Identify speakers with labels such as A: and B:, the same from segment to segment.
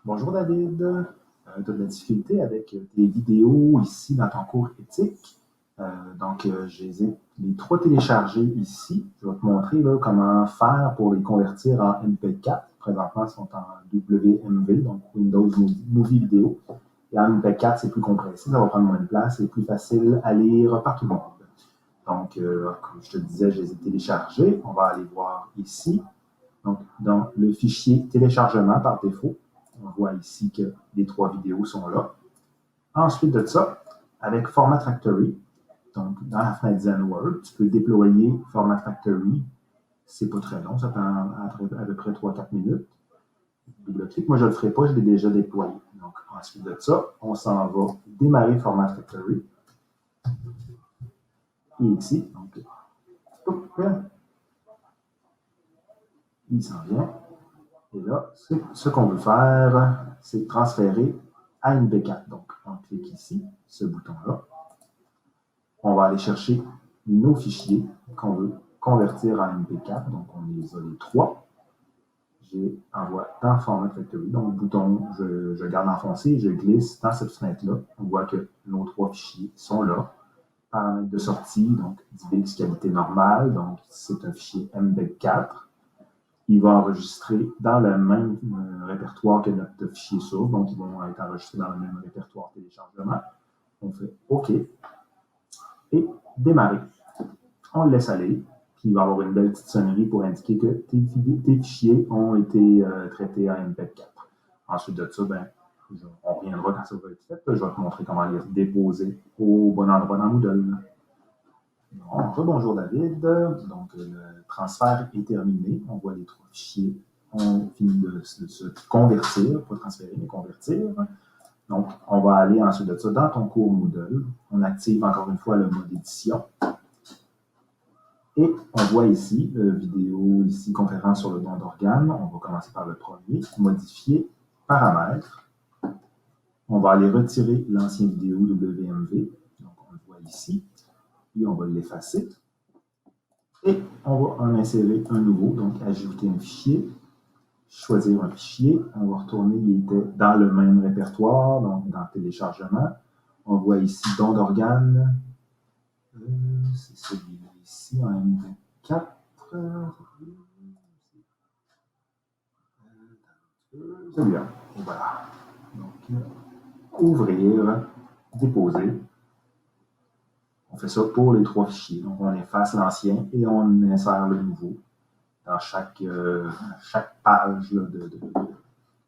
A: Bonjour David, tu as de la difficulté avec tes vidéos ici dans ton cours éthique. J'ai les trois téléchargés ici. Je vais te montrer là, comment faire pour les convertir en MP4. Présentement, ils sont en WMV, donc Windows Movie Video. Et en MP4, c'est plus compressé, ça va prendre moins de place et plus facile à lire par tout le monde. Comme je te disais, je les ai téléchargés. On va aller voir ici. Donc, dans le fichier téléchargement par défaut, on voit ici que les trois vidéos sont là. Ensuite de ça, avec Format Factory, donc dans la fenêtre ZenWord, tu peux déployer Format Factory. C'est pas très long, ça prend à peu près 3-4 minutes. Double-clic. Moi, je ne le ferai pas, je l'ai déjà déployé. Donc, ensuite de ça, on s'en va démarrer Format Factory. Et ici, donc, il s'en vient. Et là, ce qu'on veut faire, c'est transférer à MP4. Donc, on clique ici, ce bouton-là. On va aller chercher nos fichiers qu'on veut convertir en MP4. Donc, on les a les trois. J'envoie dans Format Factory. Donc, le bouton, je garde enfoncé, je glisse dans cette fenêtre-là. On voit que nos trois fichiers sont là. Paramètres de sortie, donc DivX qualité normale. Donc, c'est un fichier MPEG-4. Il va enregistrer dans le même répertoire que notre fichier source. Donc, ils vont être enregistrés dans le même répertoire téléchargement. On fait OK et démarrer. On le laisse aller. Puis, il va y avoir une belle petite sonnerie pour indiquer que tes fichiers ont été traités en MP4. Ensuite de ça, on reviendra quand ça va être fait. Je vais te montrer comment les déposer au bon endroit dans Moodle. Bonjour David. Donc, le transfert est terminé. On voit les trois fichiers ont fini de se convertir, pas transférer, mais convertir. Donc, on va aller ensuite de ça dans ton cours Moodle. On active encore une fois le mode édition. Et on voit ici, vidéo, ici, conférence sur le don d'organes. On va commencer par le premier, modifier paramètres. On va aller retirer l'ancien vidéo WMV. Donc, on le voit ici. Puis, on va l'effacer. Et on va en insérer un nouveau, donc ajouter un fichier, choisir un fichier. On va retourner, il était dans le même répertoire, donc dans téléchargement. On voit ici don d'organes. C'est celui-là ici en MP4. Celui-là. Et voilà. Donc, ouvrir, déposer. On fait ça pour les trois fichiers. Donc, on efface l'ancien et on insère le nouveau dans chaque page là,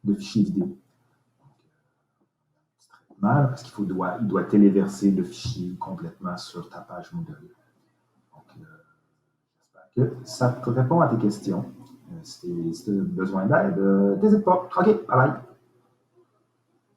A: de fichier vidéo. C'est très mal parce qu'il doit téléverser le fichier complètement sur ta page Moodle. Donc, j'espère que ça te répond à tes questions. Si tu as besoin d'aide, n'hésite pas. OK, bye bye.